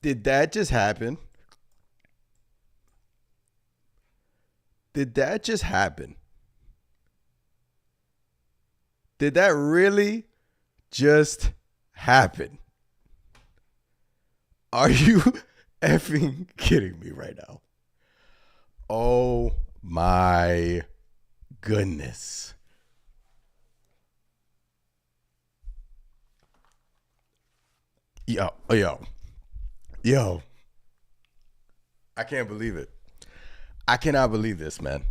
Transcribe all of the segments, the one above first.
Did that just happen? Did that just happen? Did that really just happen? Are you effing kidding me right now? Oh my goodness. Yo. I can't believe it. I cannot believe this, man.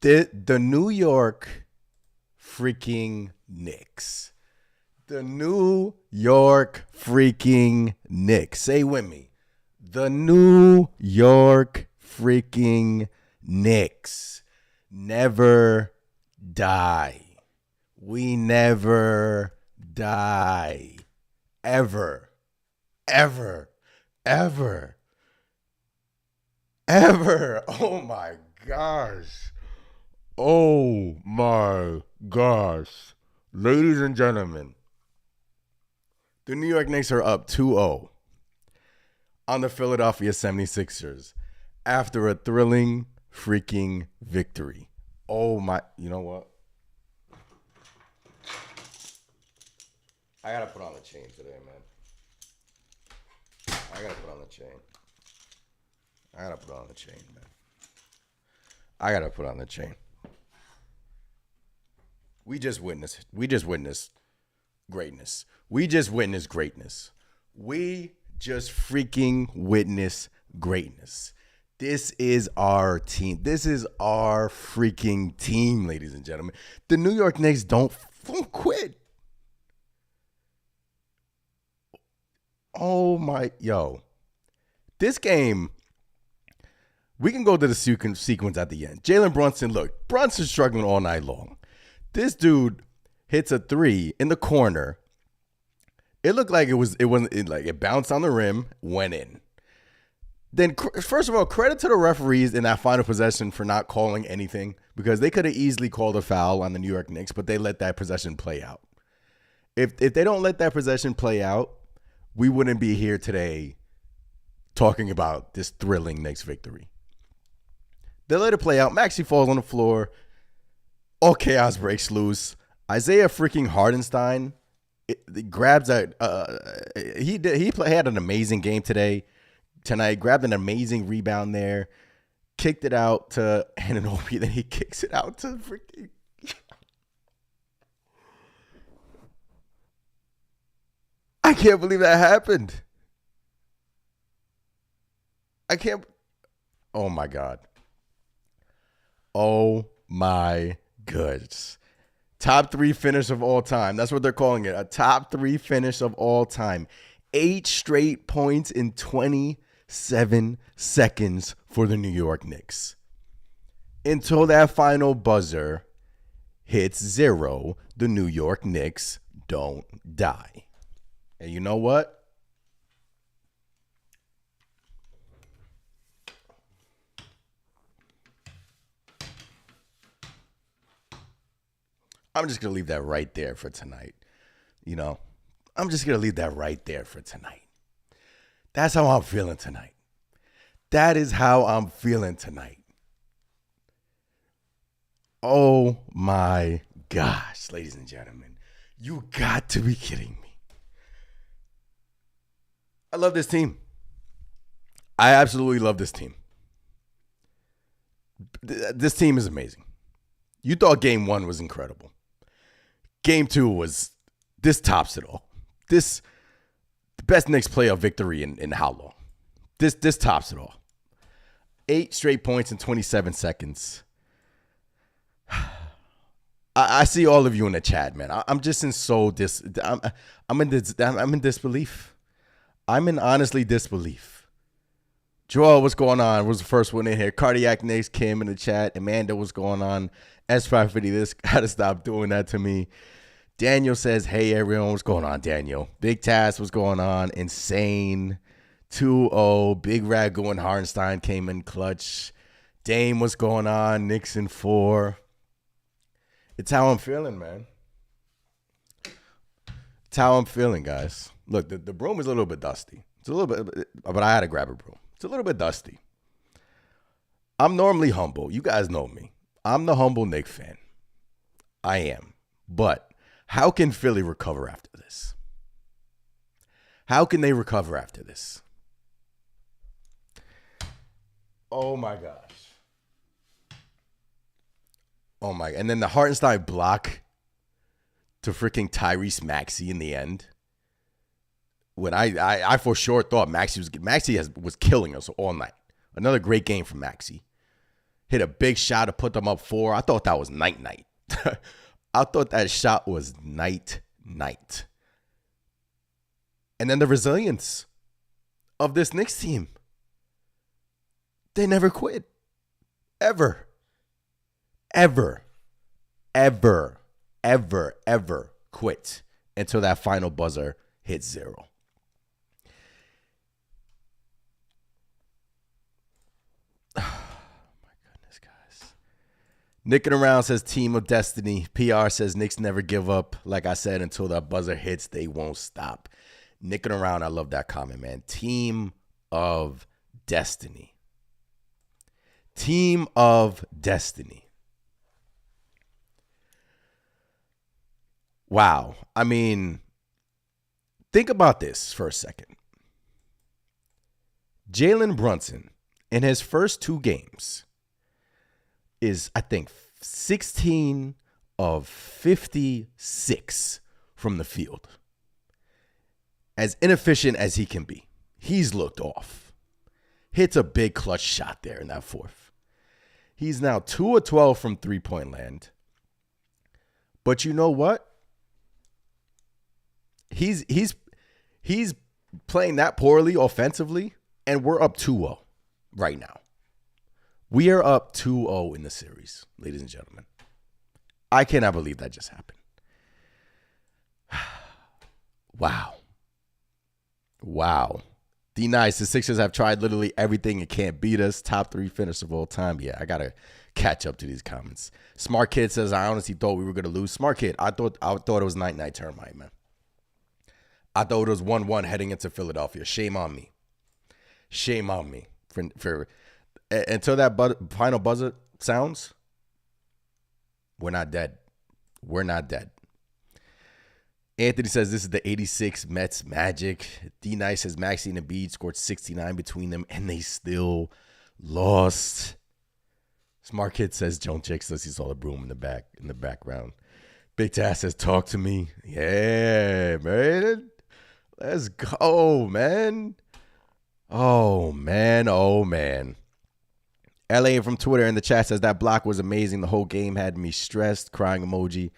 The New York freaking Knicks. The New York freaking Knicks. Say with me. The New York freaking Knicks never die. We never die. Ever. Ever. Ever. Ever. Oh my gosh. Oh my gosh. Ladies and gentlemen, the New York Knicks are up 2-0 on the Philadelphia 76ers after a thrilling freaking victory. Oh my, you know what? I gotta put on the chain today, man. I gotta put on the chain. I gotta put on the chain, man. I gotta put on the chain. We just witnessed greatness. We just witnessed greatness. We just freaking witnessed greatness. This is our team. This is our freaking team, ladies and gentlemen. The New York Knicks don't quit. Oh my, yo. This game, we can go to the sequence at the end. Jalen Brunson, look, Brunson's struggling all night long. This dude hits a three in the corner. It looked like it bounced on the rim, went in. Then, first of all, credit to the referees in that final possession for not calling anything, because they could have easily called a foul on the New York Knicks, but they let that possession play out. If they don't let that possession play out, we wouldn't be here today talking about this thrilling Knicks victory. They let it play out. Maxey falls on the floor. All chaos breaks loose. Isaiah freaking Hartenstein grabs that. He had an amazing game tonight. Grabbed an amazing rebound there. Kicked it out to Anunoby. Then he kicks it out to freaking. I can't believe that happened. I can't. Oh my God. Oh my goodness. Top 3 finish of all time. That's what they're calling it. A top 3 finish of all time. 8 straight points in 27 seconds for the New York Knicks. Until that final buzzer hits 0, the New York Knicks don't die. And you know what? I'm just going to leave that right there for tonight. I'm just going to leave that right there for tonight. That's how I'm feeling tonight. That is how I'm feeling tonight. Oh my gosh, ladies and gentlemen. You got to be kidding me. I love this team. I absolutely love this team. This team is amazing. You thought game 1 was incredible. Game 2 this tops it all. The best Knicks playoff victory in how long? This tops it all. 8 straight points in 27 seconds. I see all of you in the chat, man. I'm just in I'm in disbelief. I'm in honestly disbelief. Joel, what's going on? Was the first one in here. Cardiac Knicks came in the chat. Amanda, what's going on? S550, this gotta stop doing that to me. Daniel says, hey, everyone. What's going on, Daniel? Big Task, what's going on? Insane. 2-0. Big Ragu and Hartenstein came in clutch. Dame, what's going on? Nixon 4. It's how I'm feeling, man. It's how I'm feeling, guys. Look, the broom is a little bit dusty. It's a little bit, but I had to grab a broom. It's a little bit dusty. I'm normally humble. You guys know me. I'm the humble Knicks fan. I am. But how can Philly recover after this? How can they recover after this? Oh my gosh. Oh my. And then the Hartenstein block to freaking Tyrese Maxey in the end. When I for sure thought Maxey was killing us all night. Another great game from Maxey. Hit a big shot to put them up 4. I thought that was night. I thought that shot was night. And then the resilience of this Knicks team. They never quit. Ever quit until that final buzzer hit 0. Nicking around says team of destiny. PR says Knicks never give up. Like I said, until that buzzer hits, they won't stop. Nicking around, I love that comment, man. Team of destiny. Team of destiny. Wow. I mean, think about this for a second. Jalen Brunson, in his first 2 games, is, I think, 16 of 56 from the field. As inefficient as he can be, he's looked off. Hits a big clutch shot there in that 4th. He's now 2 of 12 from three-point land. But you know what? He's playing that poorly offensively, and we're up 2-0 right now. We are up 2-0 in the series, ladies and gentlemen. I cannot believe that just happened. Wow. D-Nice, the Sixers have tried literally everything and can't beat us. Top 3 finish of all time. Yeah, I got to catch up to these comments. Smart Kid says, I honestly thought we were going to lose. Smart Kid, I thought it was night termite, man. I thought it was 1-1 heading into Philadelphia. Shame on me. For until that final buzzer sounds, we're not dead. Anthony says this is the 86 Mets magic. D-Nice says Maxey and Embiid scored 69 between them, and they still lost. Smart Kid says Joan Chick says he saw the broom in the background. Big Tass says talk to me. Yeah, man. Let's go, man. Oh, man. LA from Twitter in the chat says that block was amazing. The whole game had me stressed. Crying emoji.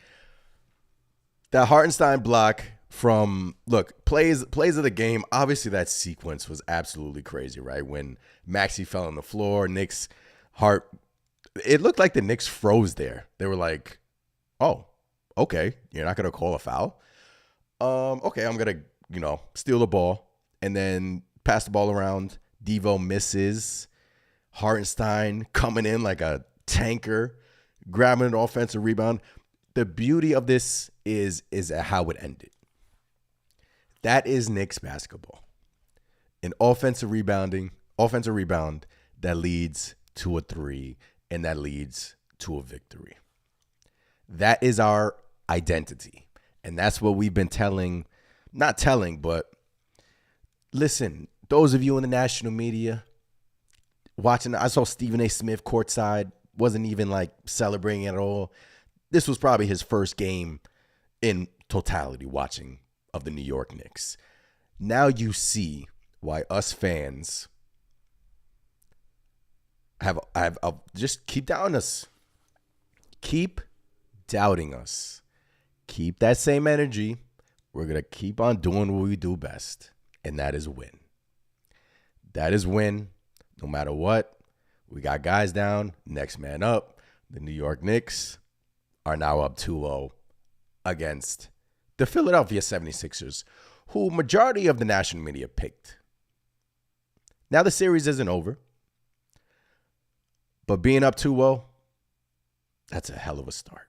That Hartenstein block from, look, plays of the game. Obviously, that sequence was absolutely crazy, right? When Maxey fell on the floor, Knicks, it looked like the Knicks froze there. They were like, oh, okay, you're not going to call a foul? Okay, I'm going to, steal the ball and then pass the ball around. Devo misses. Hartenstein coming in like a tanker, grabbing an offensive rebound. The beauty of this is how it ended. That is Knicks basketball. An offensive rebound that leads to a 3 and that leads to a victory. That is our identity. And that's what we've been but listen, those of you in the national media watching, I saw Stephen A. Smith courtside, wasn't even like celebrating at all. This was probably his first game in totality watching of the New York Knicks. Now you see why us fans have just keep doubting us. Keep doubting us. Keep that same energy. We're going to keep on doing what we do best, and that is win. That is win. No matter what, we got guys down, next man up. The New York Knicks are now up 2-0 against the Philadelphia 76ers, who majority of the national media picked. Now the series isn't over, but being up 2-0, that's a hell of a start.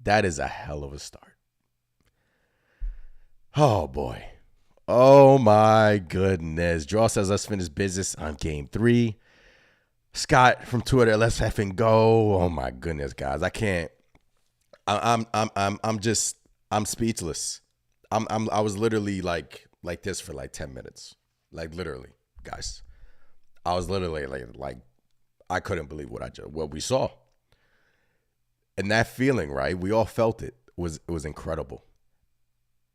That is a hell of a start. Oh, boy. Oh, my goodness. Draw says let's finish business on game 3. Scott from Twitter, let's effing go. Oh, my goodness, guys. I can't. I'm speechless. I was literally like this for like 10 minutes. Like literally, guys. I was literally like I couldn't believe what we saw. And that feeling, right? We all felt it. Was incredible.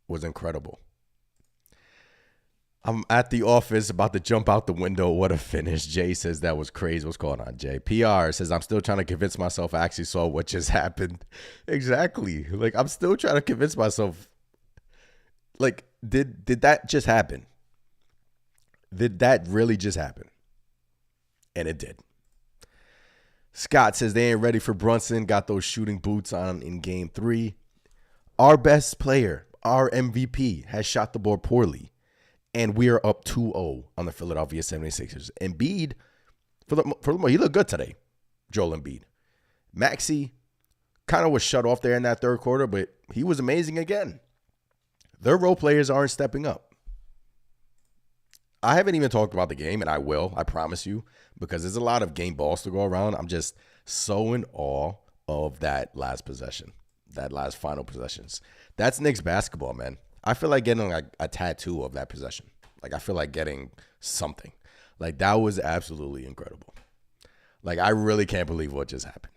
Was incredible. I'm at the office about to jump out the window. What a finish. Jay says that was crazy. What's going on, Jay? PR says I'm still trying to convince myself I actually saw what just happened. Exactly. Like I'm still trying to convince myself. Like, did that just happen? Did that really just happen? And it did. Scott says they ain't ready for Brunson. Got those shooting boots on in game 3. Our best player, our MVP, has shot the ball poorly. And we are up 2-0 on the Philadelphia 76ers. Embiid, for the most, he looked good today, Joel Embiid. Maxey kind of was shut off there in that third quarter, but he was amazing again. Their role players aren't stepping up. I haven't even talked about the game, and I will, I promise you, because there's a lot of game balls to go around. I'm just so in awe of that last possession, that last final possessions. That's Knicks basketball, man. I feel like getting like a tattoo of that possession. Like I feel like getting something. Like that was absolutely incredible. Like I really can't believe what just happened.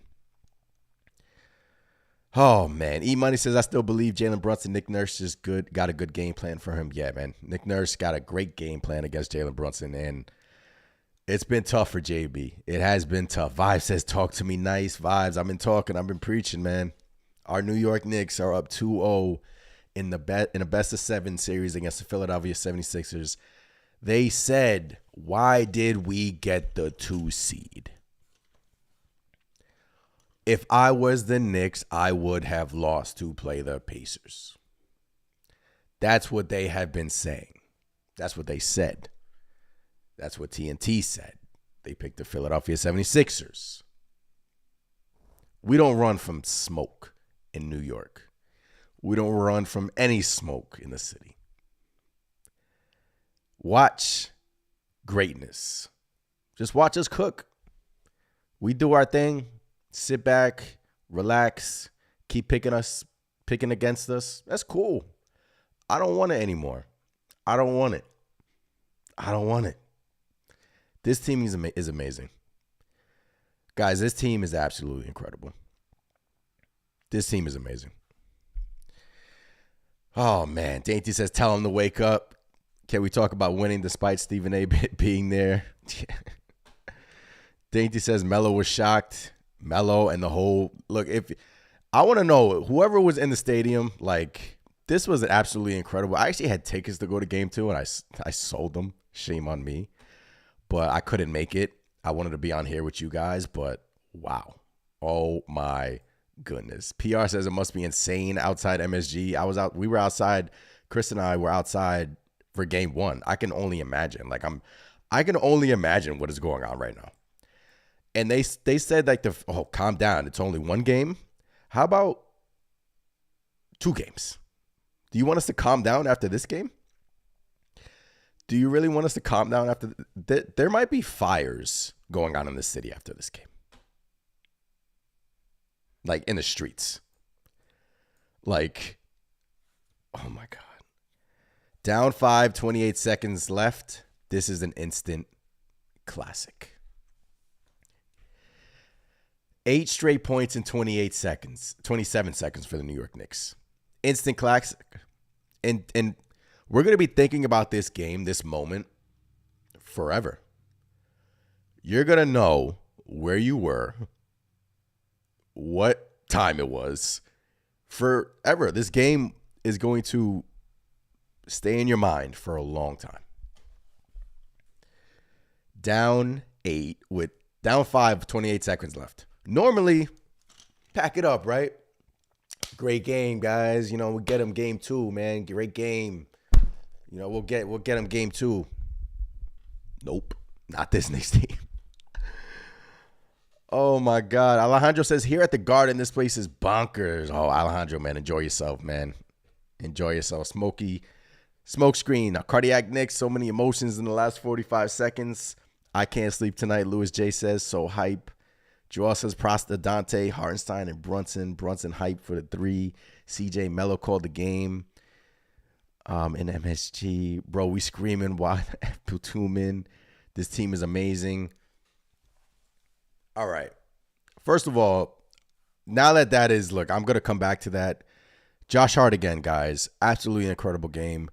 Oh man, E Money says I still believe Jalen Brunson. Nick Nurse is good. Got a good game plan for him. Yeah, man. Nick Nurse got a great game plan against Jalen Brunson, and it's been tough for JB. It has been tough. Vibe says talk to me nice. Vibes. I've been talking. I've been preaching, man. Our New York Knicks are up 2-0 in a best of 7 series against the Philadelphia 76ers. They said, why did we get the 2 seed? If I was the Knicks, I would have lost to play the Pacers. That's what they have been saying. That's what they said. That's what TNT said. They picked the Philadelphia 76ers. We don't run from smoke in New York. We don't run from any smoke in the city. Watch greatness. Just watch us cook. We do our thing. Sit back, relax, keep picking against us. That's cool. I don't want it anymore. I don't want it. I don't want it. This team is amazing. Guys, this team is absolutely incredible. This team is amazing. Oh, man. Dainty says, tell him to wake up. Can we talk about winning despite Stephen A. being there? Dainty says, Melo was shocked. Melo and the whole – look, if I want to know, whoever was in the stadium, like, this was absolutely incredible. I actually had tickets to go to game 2, and I sold them. Shame on me. But I couldn't make it. I wanted to be on here with you guys, but wow. Oh, my goodness. PR says it must be insane outside MSG. We were outside. Chris and I were outside for game 1. I can only imagine. I can only imagine what is going on right now. And they said like calm down. It's only 1 game. How about 2 games? Do you want us to calm down after this game? Do you really want us to calm down after? There might be fires going on in the city after this game. Like in the streets. Like, oh my God. Down 5, 28 seconds left. This is an instant classic. 8 straight points in 27 seconds for the New York Knicks. Instant classic. And we're going to be thinking about this game, this moment, forever. You're going to know where you were, what time it was, forever. This game is going to stay in your mind for a long time. Down 5, 28 seconds left. Normally, pack it up, right? Great game, guys. You know, we'll get them game 2, man. Great game. You know, we'll get them game 2. Nope, not this Knicks team. Oh my God. Alejandro says here at the Garden, this place is bonkers. Oh, Alejandro, man, enjoy yourself, man. Enjoy yourself. Smoke screen. Cardiac Knicks. So many emotions in the last 45 seconds. I can't sleep tonight, Louis J says. So hype. Joel says Prosta, Dante, Hartenstein, and Brunson. Brunson hype for the 3. CJ Mello called the game. In MSG. Bro, we screaming. Why Putumin? This team is amazing. All right. First of all, now that is, look, I'm going to come back to that. Josh Hart again, guys. Absolutely incredible game.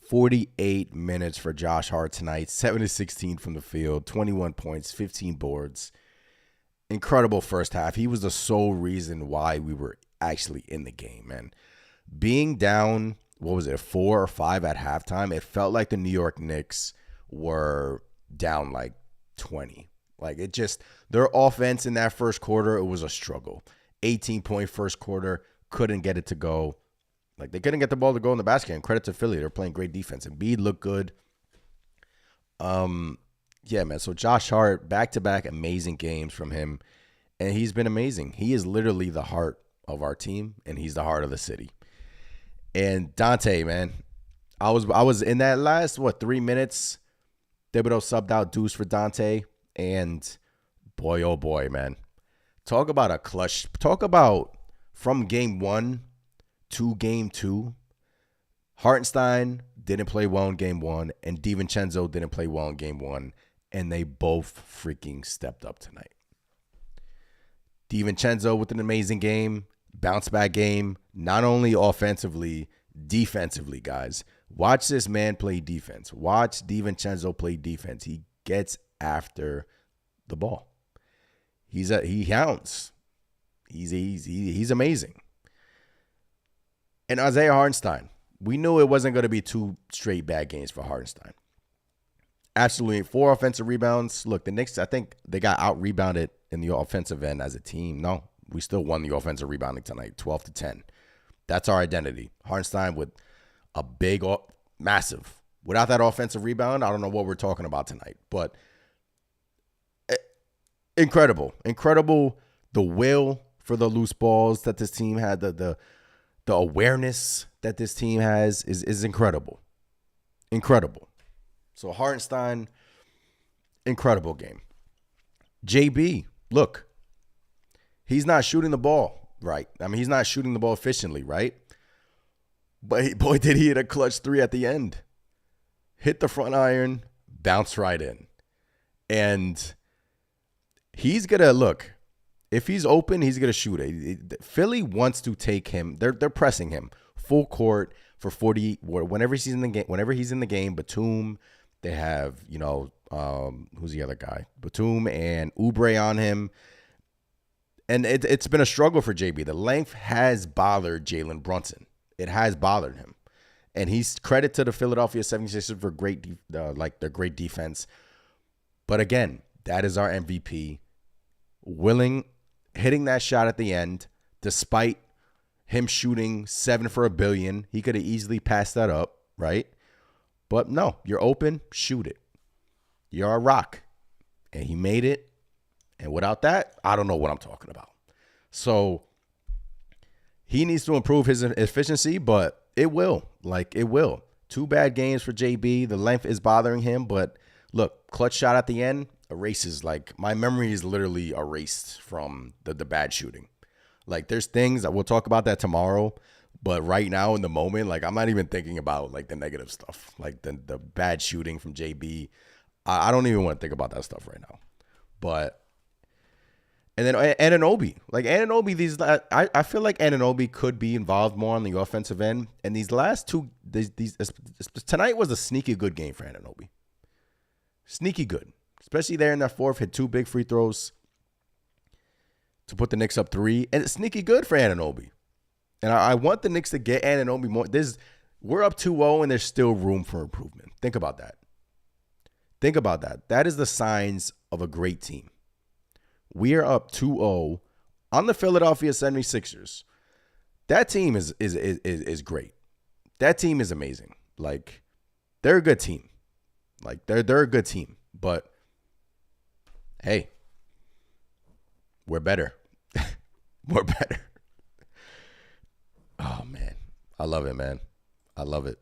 48 minutes for Josh Hart tonight. 7-16 from the field. 21 points, 15 boards. Incredible first half. He was the sole reason why we were actually in the game, man. Being down, 4 or 5 at halftime, it felt like the New York Knicks were down like 20. Like, it just, their offense in that first quarter, it was a struggle. 18-point first quarter, couldn't get it to go. Like, they couldn't get the ball to go in the basket. And credit to Philly, they're playing great defense. Embiid looked good. Yeah, man. So Josh Hart, back-to-back amazing games from him. And he's been amazing. He is literally the heart of our team, and he's the heart of the city. And Dante, man, I was in that last, 3 minutes. Thibodeau subbed out Deuce for Dante. And boy, oh boy, man. Talk about a clutch. Talk about from game 1 to game 2. Hartenstein didn't play well in game 1, and DiVincenzo didn't play well in game 1, and they both freaking stepped up tonight. DiVincenzo with an amazing game, bounce back game, not only offensively, defensively, guys. Watch this man play defense. Watch DiVincenzo play defense. He gets after the ball. He hounds. He's amazing. And Isaiah Hartenstein, we knew it wasn't going to be 2 straight bad games for Hartenstein. Absolutely. 4 offensive rebounds. Look, the Knicks, I think they got out-rebounded in the offensive end as a team. No, we still won the offensive rebounding tonight, 12-10. That's our identity. Hartenstein with a big, massive. Without that offensive rebound, I don't know what we're talking about tonight. But incredible. Incredible, the will for the loose balls that this team had, the awareness that this team has is incredible. Incredible. So Hartenstein, incredible game. JB, look, he's not shooting the ball right. I mean, he's not shooting the ball efficiently, right? But boy, did he hit a clutch 3 at the end. Hit the front iron, bounce right in. And he's going to, look, if he's open, he's going to shoot it. Philly wants to take him. They're pressing him full court for 40 whenever he's in the game. Whenever he's in the game, Batum, they have, who's the other guy? Batum and Oubre on him. And it's been a struggle for JB. The length has bothered Jalen Brunson. It has bothered him. And he's credit to the Philadelphia 76ers for their great defense. But again, that is our MVP. Hitting that shot at the end, despite him shooting 7 for $1 billion. He could have easily passed that up, right? But no, you're open, shoot it. You're a rock. And he made it. And without that, I don't know what I'm talking about. So he needs to improve his efficiency, but it will. It will. 2 bad games for JB. The length is bothering him, but look, clutch shot at the end erases. My memory is literally erased from the bad shooting. There's things that we'll talk about that tomorrow, but right now in the moment, I'm not even thinking about the negative stuff, the bad shooting from JB. I don't even want to think about that stuff right now. But and then Anunoby, Anunoby, I feel like Anunoby could be involved more on the offensive end. And these last 2, tonight was a sneaky good game for Anunoby. Sneaky good, especially there in that fourth, hit 2 big free throws to put the Knicks up 3, and it's sneaky good for Anunoby. And I want the Knicks to get Anunoby more. We're up 2-0, and there's still room for improvement. Think about that. Think about that. That is the signs of a great team. We are up 2-0 on the Philadelphia 76ers. That team is great. That team is amazing. They're a good team. They're a good team. But hey, we're better. We're better. Oh, man. I love it, man. I love it.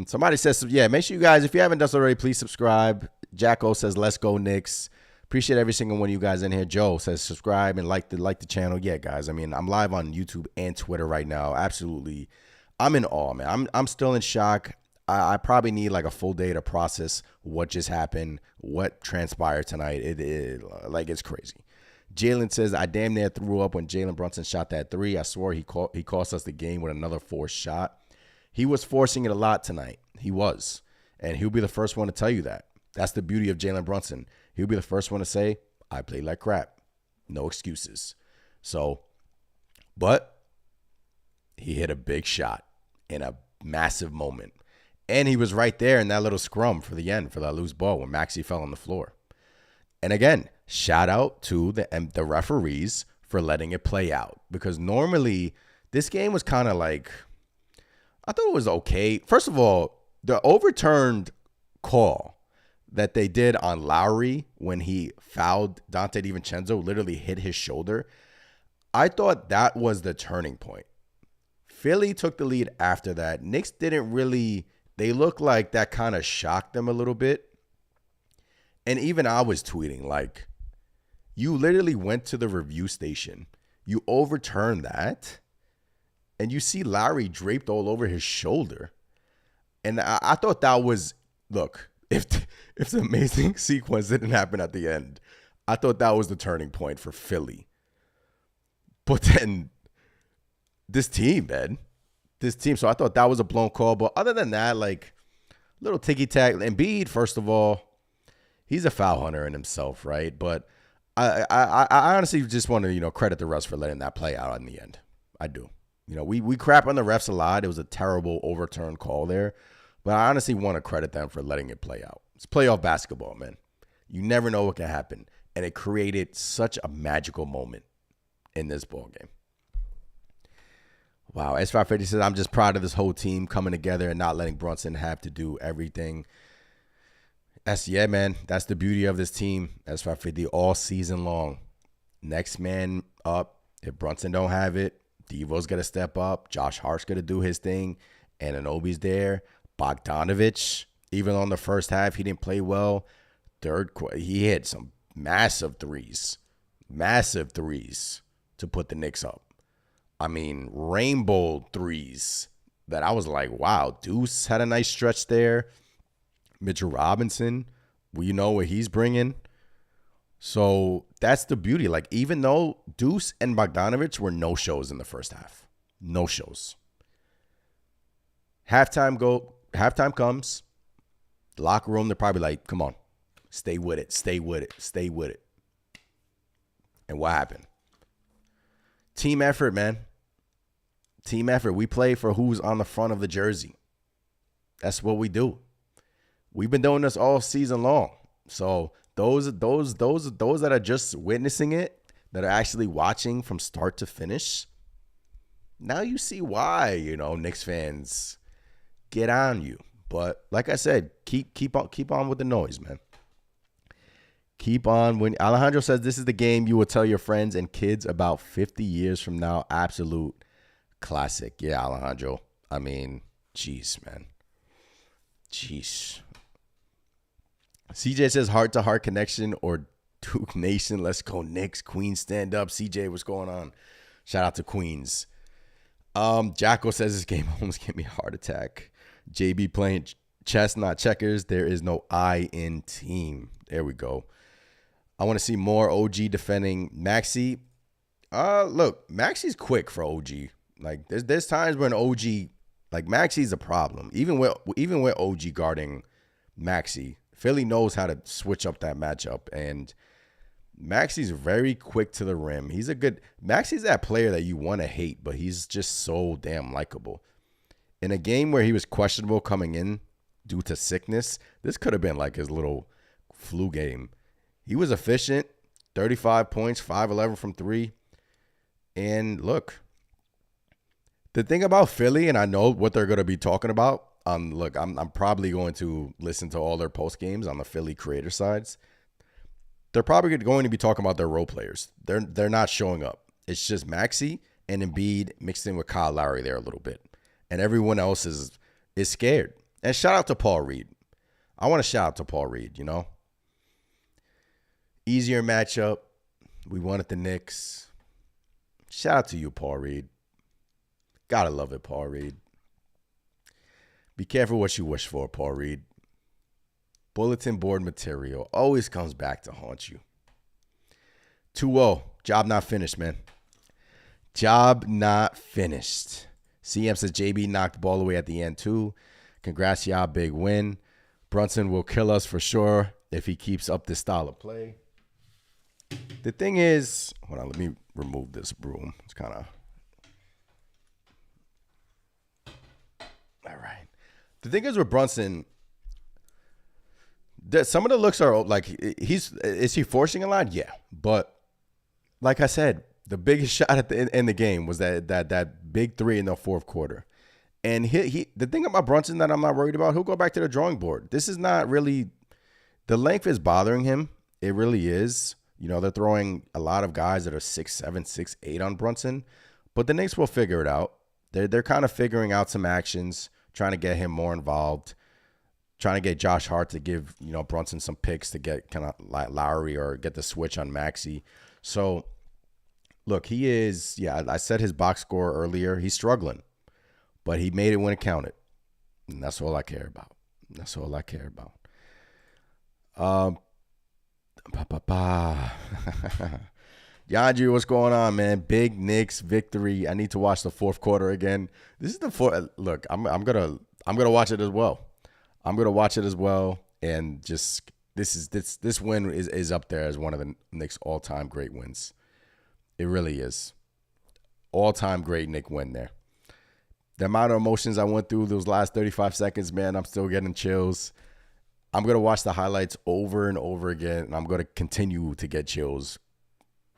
Somebody says, yeah, make sure you guys, if you haven't done so already, please subscribe. Jacko says, let's go Knicks. Appreciate every single one of you guys in here. Joe says, subscribe and like the channel. Yeah, guys. I mean, I'm live on YouTube and Twitter right now. Absolutely. I'm in awe, man. I'm still in shock. I probably need like a full day to process what just happened, what transpired tonight. It's crazy. Jalen says, I damn near threw up when Jalen Brunson shot that three. I swore he cost us the game with another forced shot. He was forcing it a lot tonight. He was. And he'll be the first one to tell you that. That's the beauty of Jalen Brunson. He'll be the first one to say, I played like crap. No excuses. So, but he hit a big shot in a massive moment. And he was right there in that little scrum for the end, for that loose ball when Maxey fell on the floor. And again, shout out to the referees for letting it play out. Because normally, this game was kind of like, I thought it was okay. First of all, the overturned call that they did on Lowry when he fouled Dante DiVincenzo, literally hit his shoulder. I thought that was the turning point. Philly took the lead after that. Knicks didn't really, they looked like that kind of shocked them a little bit. And even I was tweeting, like, you literally went to the review station. You overturned that. And you see Lowry draped all over his shoulder. And I thought that was, look, if the amazing sequence didn't happen at the end, I thought that was the turning point for Philly. But then this team, man, so I thought that was a blown call. But other than that, like, little ticky-tack. Embiid, first of all, he's a foul hunter in himself, right? But I honestly just want to, credit the refs for letting that play out in the end. I do. We crap on the refs a lot. It was a terrible overturned call there. But I honestly want to credit them for letting it play out. It's playoff basketball, man. You never know what can happen. And it created such a magical moment in this ball game. Wow. S550 says, I'm just proud of this whole team coming together and not letting Brunson have to do everything. Yeah, man. That's the beauty of this team. S550 all season long. Next man up. If Brunson don't have it, Devo's got to step up. Josh Hart's got to do his thing. Anunoby's there. Bogdanovic, even on the first half, he didn't play well. He hit some massive threes to put the Knicks up. I mean, rainbow threes that I was like, wow. Deuce had a nice stretch there. Mitchell Robinson, you know what he's bringing. So that's the beauty. Like, even though Deuce and Bogdanovic were no-shows in the first half. No shows. Halftime comes. The locker room, they're probably like, come on. Stay with it. And what happened? Team effort, man. Team effort. We play for who's on the front of the jersey. That's what we do. We've been doing this all season long. So those that are just witnessing it, that are actually watching from start to finish, now you see why, Knicks fans get on you. But like I said, keep on with the noise, man. Keep on. When Alejandro says this is the game you will tell your friends and kids about 50 years from now. Absolute classic. Yeah, Alejandro. I mean, jeez, man. Jeez. CJ says heart-to-heart connection or Duke Nation. Let's go Knicks. Queens stand up. CJ, what's going on? Shout out to Queens. Jacko says this game almost gave me a heart attack. JB playing chess, not checkers. There is no I in team. There we go. I want to see more OG defending Maxey. Look, Maxey's quick for OG. Like there's times when OG, like Maxey's a problem. Even with OG guarding Maxey, Philly knows how to switch up that matchup, and Maxey's very quick to the rim. Maxey's that player that you want to hate, but he's just so damn likable. In a game where he was questionable coming in due to sickness, this could have been like his little flu game. He was efficient, 35 points, 5-11 from 3. And look, the thing about Philly, and I know what they're going to be talking about. Look, I'm probably going to listen to all their post games on the Philly creator sides. They're probably going to be talking about their role players. They're not showing up. It's just Maxey and Embiid mixed in with Kyle Lowry there a little bit. And everyone else is scared. And shout out to Paul Reed. I want to shout out to Paul Reed, Easier matchup. We won at the Knicks. Shout out to you, Paul Reed. Gotta love it, Paul Reed. Be careful what you wish for, Paul Reed. Bulletin board material always comes back to haunt you. 2-0. Job not finished, man. Job not finished. CM says JB knocked the ball away at the end, too. Congrats, y'all. Big win. Brunson will kill us for sure if he keeps up this style of play. The thing is, hold on, let me remove this broom. It's kind of. All right. The thing is with Brunson, some of the looks are like, is he forcing a lot? Yeah. But like I said, the biggest shot at in the game was that big three in the fourth quarter. And the thing about Brunson that I'm not worried about, he'll go back to the drawing board. This is not really, the length is bothering him. It really is. They're throwing a lot of guys that are 6'7", 6'8" on Brunson. But the Knicks will figure it out. They're kind of figuring out some actions, trying to get him more involved, trying to get Josh Hart to give, Brunson some picks to get kind of like Lowry or get the switch on Maxey. So, look, he is, I said his box score earlier. He's struggling, but he made it when it counted. And that's all I care about. That's all I care about. Yandri, what's going on, man? Big Knicks victory. I need to watch the fourth quarter again. This is the fourth. Look, I'm gonna watch it as well. I'm gonna watch it as well, and just this win is up there as one of the Knicks' all-time great wins. It really is. All-time great Knick win there. The amount of emotions I went through those last 35 seconds, man, I'm still getting chills. I'm going to watch the highlights over and over again, and I'm going to continue to get chills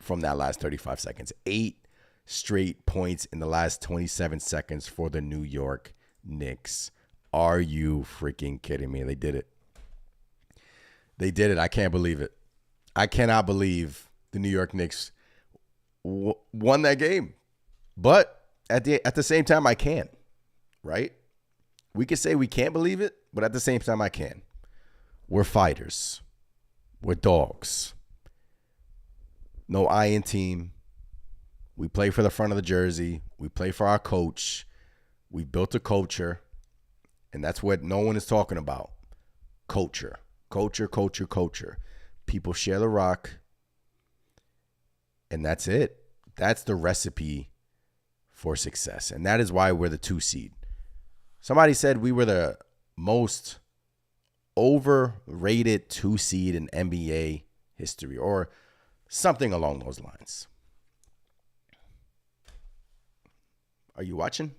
from that last 35 seconds. 8 straight points in the last 27 seconds for the New York Knicks. Are you freaking kidding me? They did it. They did it. I can't believe it. I cannot believe the New York Knicks won that game. But at the same time, I can, right? We could say we can't believe it, but at the same time, I can. We're fighters. We're dogs. No iron team. We play for the front of the jersey. We play for our coach. We built a culture. And that's what no one is talking about. Culture. Culture, culture, culture. People share the rock. And that's it. That's the recipe for success. And that is why we're the 2 seed. Somebody said we were the most overrated 2 seed in NBA history or something along those lines. Are you watching?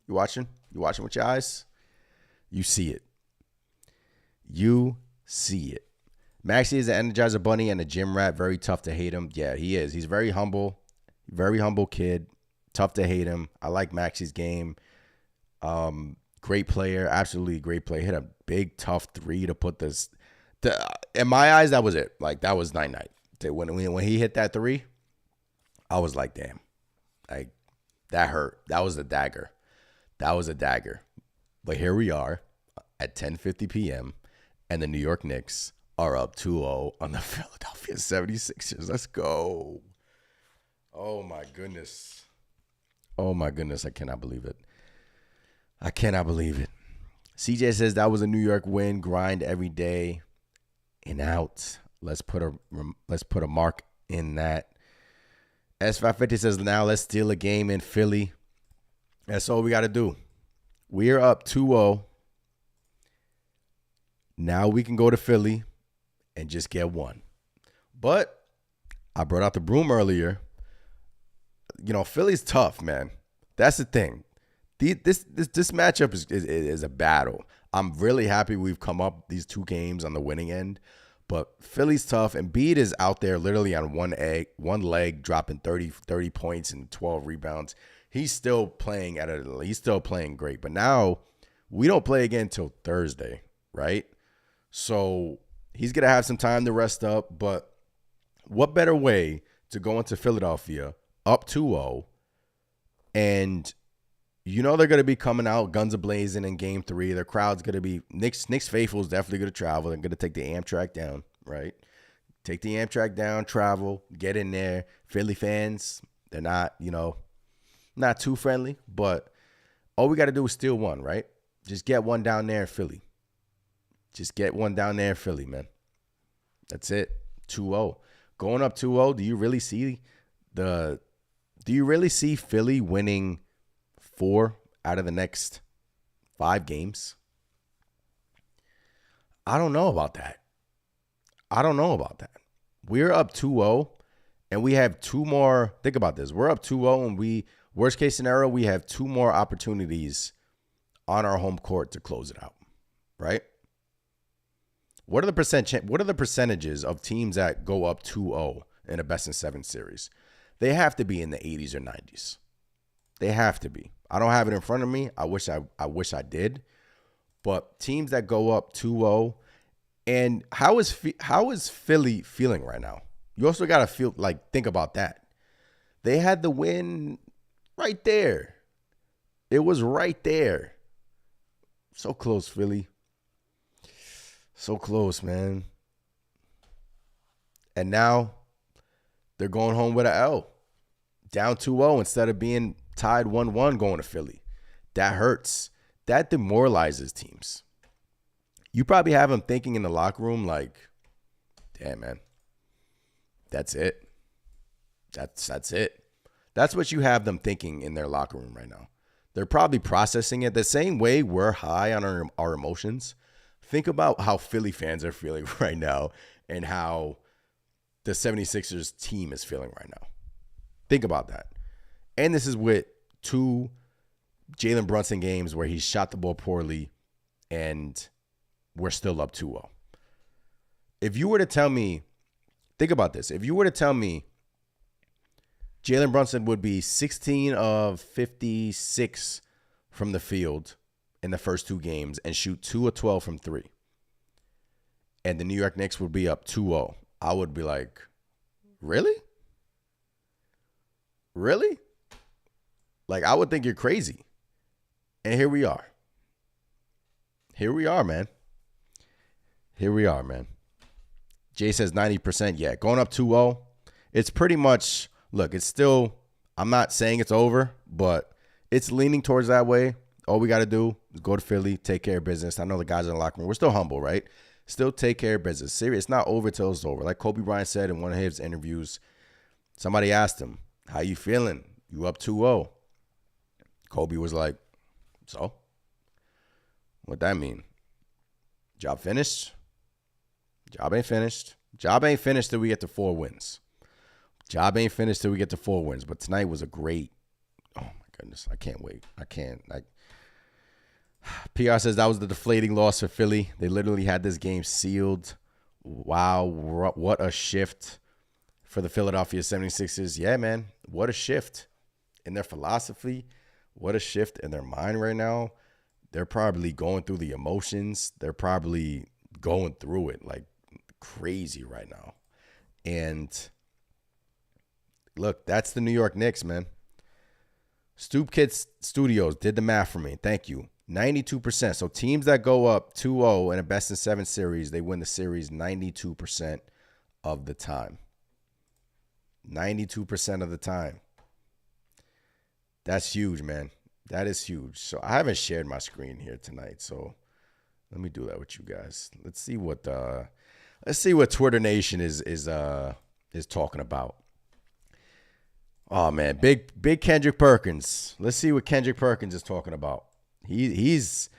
You watching? You watching with your eyes? You see it. You see it. Maxey is an Energizer Bunny and a gym rat. Very tough to hate him. Yeah, he is. He's very humble kid. Tough to hate him. I like Maxey's game. Great player. Absolutely great player. Hit a big, tough 3 to put this. In my eyes, that was it. Like, that was night-night. When he hit that 3, I was like, damn. Like, that hurt. That was a dagger. That was a dagger. But here we are at 10:50 p.m., and the New York Knicks are up 2-0 on the Philadelphia 76ers. Let's go. Oh, my goodness. Oh, my goodness. I cannot believe it. I cannot believe it. CJ says that was a New York win. Grind every day and out. Let's put a mark in that. S550 says now let's steal a game in Philly. That's all we got to do. We are up 2-0. Now we can go to Philly and just get one. But I brought out the broom earlier. Philly's tough, man. That's the thing. This matchup is a battle. I'm really happy we've come up these 2 games on the winning end, but Philly's tough. And Embiid is out there literally on one leg, dropping 30 points and 12 rebounds. He's still playing he's still playing great. But now we don't play again until Thursday, right? So he's gonna have some time to rest up. But what better way to go into Philadelphia up 2-0 And you know they're going to be coming out guns a-blazing in game 3. Their crowd's going to be, Knicks faithful is definitely going to travel. They're going to take the Amtrak down, right? Take the Amtrak down, travel, get in there. Philly fans, they're not, not too friendly, but all we got to do is steal one, right? Just get one down there in Philly. Just get one down there in Philly, man. That's it. 2-0. Going up 2-0, do you really see Philly winning 4 out of the next 5 games? I don't know about that. We're up 2-0, and we have 2 more. Think about this. We're up 2-0, and worst case scenario, we have 2 more opportunities on our home court to close it out, right? What are the percentages of teams that go up 2-0 in a best-of-7 series? They have to be in the 80s or 90s. They have to be. I don't have it in front of me. I wish I did. But teams that go up 2-0, and how is Philly feeling right now? You also got to think about that. They had the win right there. It was right there. So close, Philly. So close, man. And now they're going home with an L. Down 2-0 instead of being tied 1-1 going to Philly. That hurts. That demoralizes teams. You probably have them thinking in the locker room like, damn, man, that's it. That's it. That's what you have them thinking in their locker room right now. They're probably processing it the same way we're high on our emotions. Think about how Philly fans are feeling right now and how the 76ers team is feeling right now. Think about that. And this is with 2 Jalen Brunson games where he shot the ball poorly and we're still up 2-0. If you were to tell me, think about this. If you were to tell me Jalen Brunson would be 16 of 56 from the field in the first 2 games and shoot 2 of 12 from 3, and the New York Knicks would be up 2-0, I would be like, really? Really? Like, I would think you're crazy. And here we are. Here we are, man. Jay says 90%. Yeah, going up 2-0. It's pretty much, look, it's still, I'm not saying it's over, but it's leaning towards that way. All we got to do is go to Philly, take care of business. I know the guys in the locker room, we're still humble, right? Still take care of business. Serious. It's not over till it's over. Like Kobe Bryant said in one of his interviews, somebody asked him, how you feeling? You up 2-0. Kobe was like, so? What that mean? Job finished? Job ain't finished. Job ain't finished till we get to 4 wins. Job ain't finished till we get to 4 wins. But tonight was a great, oh my goodness, I can't wait. PR says that was the deflating loss for Philly. They literally had this game sealed. Wow, what a shift for the Philadelphia 76ers. Yeah, man, what a shift in their philosophy. What a shift in their mind right now. They're probably going through the emotions. They're probably going through it like crazy right now. And look, that's the New York Knicks, man. Stoop Kids Studios did the math for me. Thank you. 92%. So teams that go up 2-0 in a best-of-7 series, they win the series 92% of the time. 92% of the time. That's huge, man. That is huge. So I haven't shared my screen here tonight, so let me do that with you guys. Let's see what Twitter Nation is talking about. Oh man, big Kendrick Perkins. Let's see what Kendrick Perkins is talking about. He's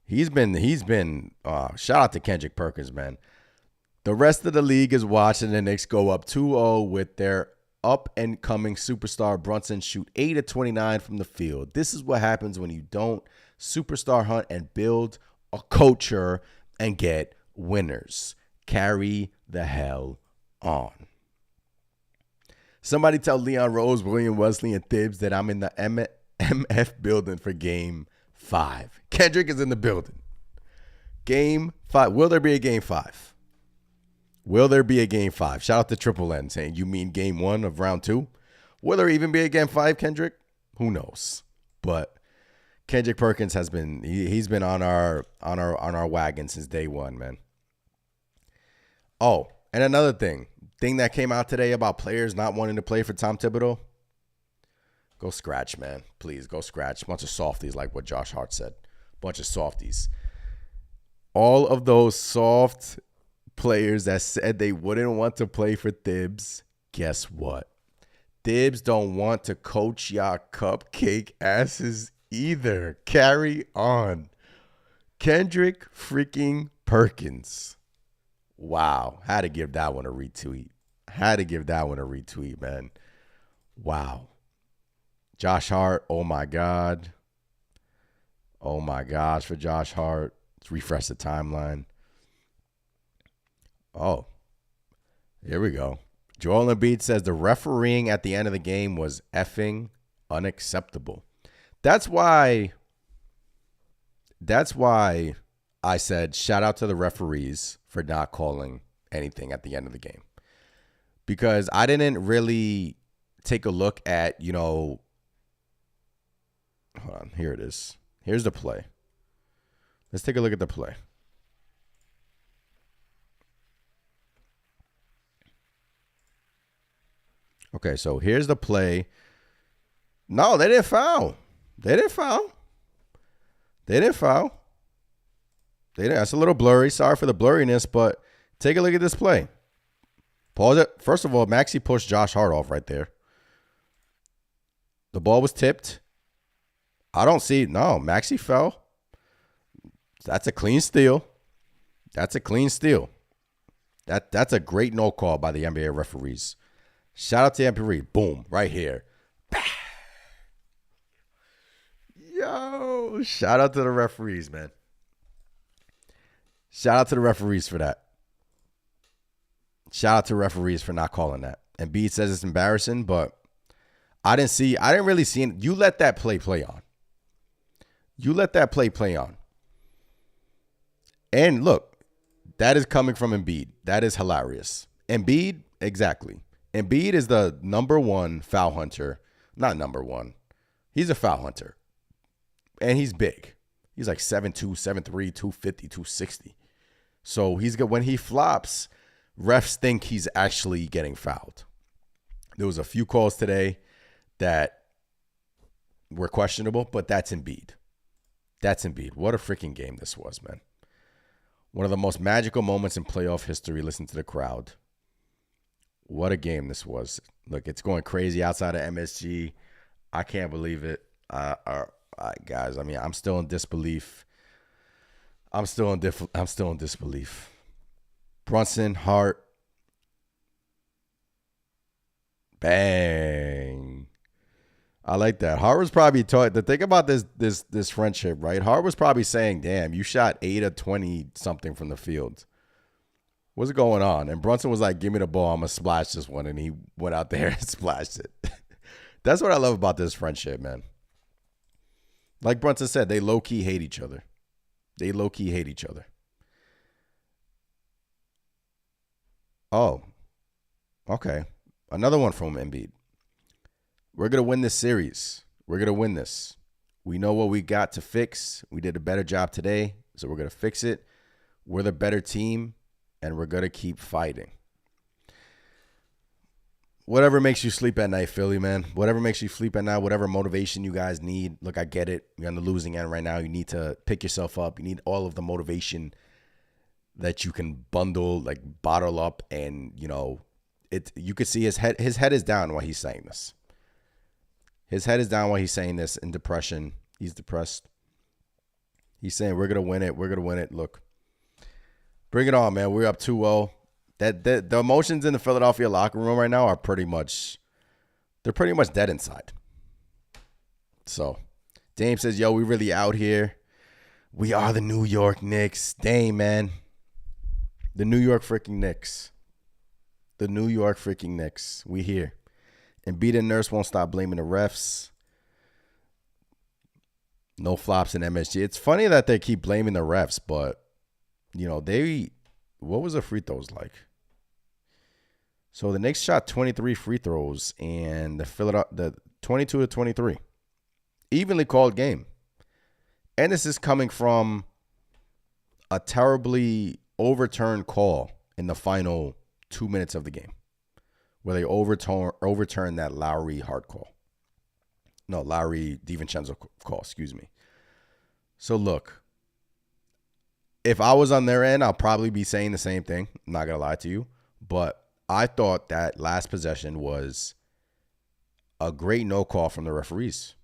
been shout out to Kendrick Perkins, man. The rest of the league is watching the Knicks go up 2-0 with their up-and-coming superstar Brunson shoot 8 of 29 from the field. This is what happens when you don't superstar hunt and build a culture and get winners. Carry the hell on. Somebody tell Leon Rose, William Wesley, and Thibs that I'm in the MF building for Game 5. Kendrick is in the building. Game 5. Will there be a Game 5? Will there be a Game 5? Shout out to Triple N saying, you mean Game 1 of round 2? Will there even be a Game 5, Kendrick? Who knows? But Kendrick Perkins has been he's been on our wagon since day one, man. Oh, and another thing that came out today about players not wanting to play for Tom Thibodeau. Go scratch, man. Please go scratch. Bunch of softies, like what Josh Hart said. Bunch of softies. All of those soft players that said they wouldn't want to play for Thibs, guess what? Thibs don't want to coach y'all cupcake asses either. Carry on. Kendrick freaking Perkins. Wow. Had to give that one a retweet. Man. Wow. Josh Hart, oh my God. Oh my gosh for Josh Hart. Let's refresh the timeline. Oh, here we go. Joel Embiid says the refereeing at the end of the game was effing unacceptable. That's why I said shout out to the referees for not calling anything at the end of the game. Because I didn't really take a look at, hold on, here it is. Here's the play. Let's take a look at the play. Okay, so here's the play. No, they didn't foul. That's a little blurry. Sorry for the blurriness, but take a look at this play. Pause it. First of all, Maxey pushed Josh Hart off right there. The ball was tipped. I don't see. No, Maxey fell. That's a clean steal. That's a great no call by the NBA referees. Shout out to Embiid. Boom, right here. Yo, shout out to the referees, man. Shout out to the referees for that. Shout out to referees for not calling that. And Embiid says it's embarrassing, but I didn't really see it. You let that play on. And look, that is coming from Embiid. That is hilarious. Embiid, exactly. Embiid is the number one foul hunter. Not number one. He's a foul hunter. And he's big. He's like 7'2", 7'3", 250, 260. So he's good. When he flops, refs think he's actually getting fouled. There was a few calls today that were questionable, but that's Embiid. What a freaking game this was, man. One of the most magical moments in playoff history. Listen to the crowd. What a game this was. Look, it's going crazy outside of MSG. I can't believe it. Guys, I mean, I'm still in disbelief. I'm still in disbelief. Brunson, Hart. Bang. I like that. Hart was probably taught the thing about this friendship, right? Hart was probably saying, damn, you shot 8 of 20 something from the field. What's going on? And Brunson was like, give me the ball. I'm going to splash this one. And he went out there and splashed it. That's what I love about this friendship, man. Like Brunson said, they low-key hate each other. Oh, okay. Another one from Embiid. We're going to win this series. We're going to win this. We know what we got to fix. We did a better job today, so we're going to fix it. We're the better team, and we're going to keep fighting. Whatever makes you sleep at night, Philly, man. Whatever makes you sleep at night, whatever motivation you guys need. Look, I get it. You're on the losing end right now. You need to pick yourself up. You need all of the motivation that you can bundle, like bottle up, and, you could see his head is down while he's saying this. His head is down while he's saying this in depression. He's depressed. He's saying, we're going to win it. We're going to win it. Look, bring it on, man. We're up 2-0. The emotions in the Philadelphia locker room right now are pretty much dead inside. So Dame says, yo, we really out here. We are the New York Knicks. Dame, man. The New York freaking Knicks. We here. Embiid and Nurse won't stop blaming the refs. No flops in MSG. It's funny that they keep blaming the refs, but, what was the free throws like? So the Knicks shot 23 free throws, and the 22 to 23. Evenly called game. And this is coming from a terribly overturned call in the final 2 minutes of the game where they overturned that Lowry hard call. No, Lowry DiVincenzo call, excuse me. So look, if I was on their end, I'll probably be saying the same thing. I'm not going to lie to you. But I thought that last possession was a great no call from the referees.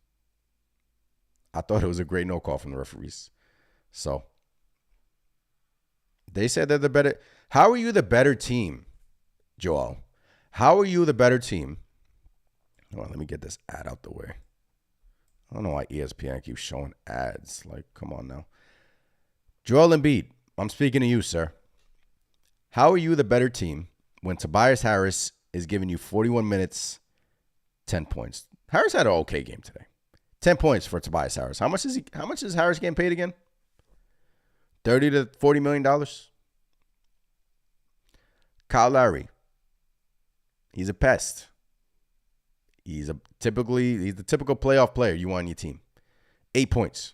I thought it was a great no call from the referees. So they said they're the better. How are you the better team, Joel? How are you the better team? Hold on, let me get this ad out the way. I don't know why ESPN keeps showing ads. Like, come on now. Joel Embiid, I'm speaking to you, sir. How are you the better team when Tobias Harris is giving you 41 minutes, 10 points? Harris had an okay game today. 10 points for Tobias Harris. How much is Harris getting paid again? $30 to $40 million. Kyle Lowry. He's a pest. He's the typical playoff player you want on your team. 8 points.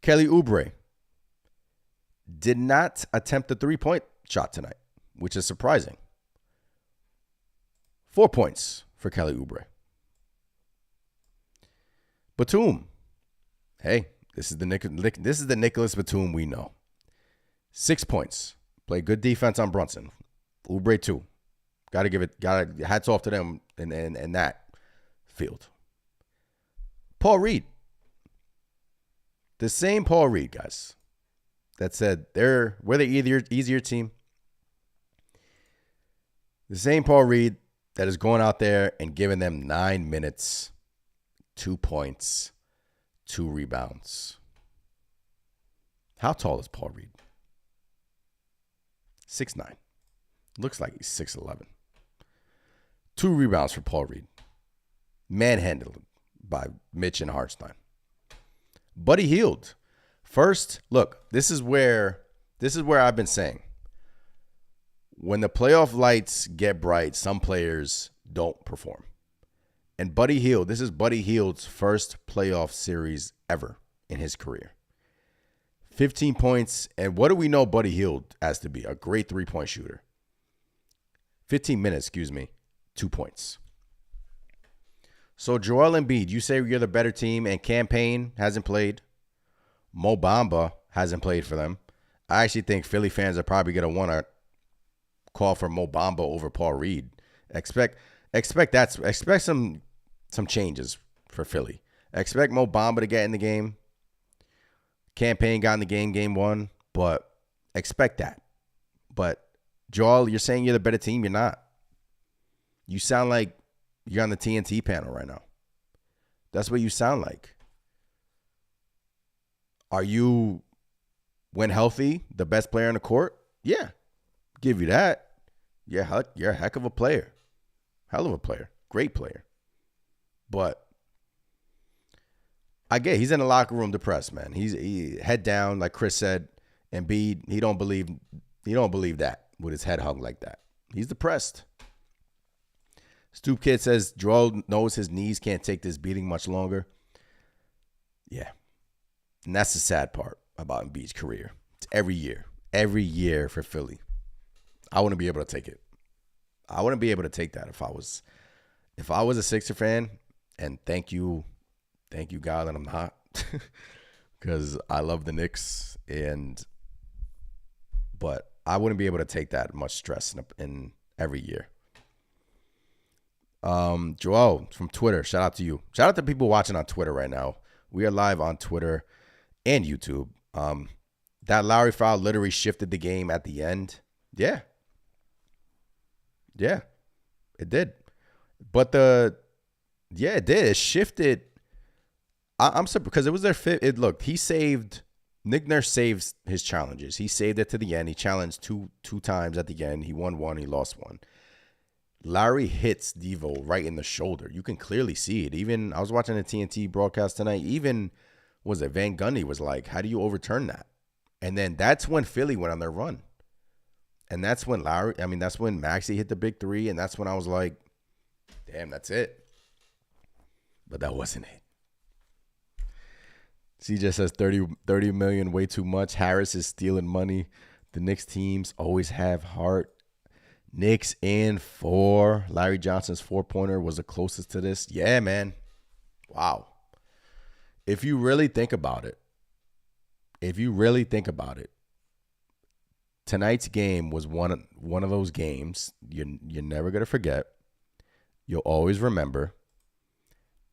Kelly Oubre did not attempt the 3-point shot tonight, which is surprising. 4 points for Kelly Oubre. Batum. Hey, this is the Nicholas Batum we know. 6 points. Played good defense on Brunson. Oubre 2. Hats off to them in that field. Paul Reed. The same Paul Reed, guys, that said we're the easier team. The same Paul Reed that is going out there and giving them 9 minutes, 2 points, 2 rebounds. How tall is Paul Reed? 6'9". Looks like he's 6'11". 2 rebounds for Paul Reed. Manhandled by Mitch and Hartenstein. Buddy Hield. First, look, this is where I've been saying. When the playoff lights get bright, some players don't perform. And Buddy Hield, this is Buddy Hield's first playoff series ever in his career. 15 points, and what do we know Buddy Hield as to be? A great 3-point shooter. 15 minutes, 2 points. So Joel Embiid, you say you're the better team, and Campaign hasn't played. Mo Bamba hasn't played for them. I actually think Philly fans are probably going to want to call for Mo Bamba over Paul Reed. Expect some changes for Philly. Expect Mo Bamba to get in the game. Campaign got in the game 1, but expect that. But Joel, you're saying you're the better team. You're not. You sound like you're on the TNT panel right now. That's what you sound like. Are you, when healthy, the best player on the court? Yeah. Give you that. Yeah, you're a heck of a player. Hell of a player. Great player. But I get he's in the locker room depressed, man. He head down, like Chris said. Embiid, he don't believe that with his head hung like that. He's depressed. Stoop Kid says Joel knows his knees can't take this beating much longer. Yeah. And that's the sad part about Embiid's career. It's every year for Philly. I wouldn't be able to take it. I wouldn't be able to take that if I was a Sixer fan. And thank you God that I'm not, because I love the Knicks, but I wouldn't be able to take that much stress in every year. Joel from Twitter, shout out to you. Shout out to people watching on Twitter right now. We are live on Twitter and YouTube. That Lowry foul literally shifted the game at the end. Yeah, it did. But it did. It shifted. I'm surprised because it was their fifth. Look, Nick Nurse saves his challenges. He saved it to the end. He challenged two times at the end. He won one. He lost one. Lowry hits Devo right in the shoulder. You can clearly see it. Even I was watching the TNT broadcast tonight. Even Van Gundy was like, "How do you overturn that?" And then that's when Philly went on their run. And that's when that's when Maxey hit the big three. And that's when I was like, damn, that's it. but that wasn't it. CJ says 30 million, way too much. Harris is stealing money. The Knicks teams always have heart. Knicks in 4. Larry Johnson's 4-pointer was the closest to this. Yeah, man. Wow. If you really think about it, tonight's game was one of those games you're never going to forget. You'll always remember.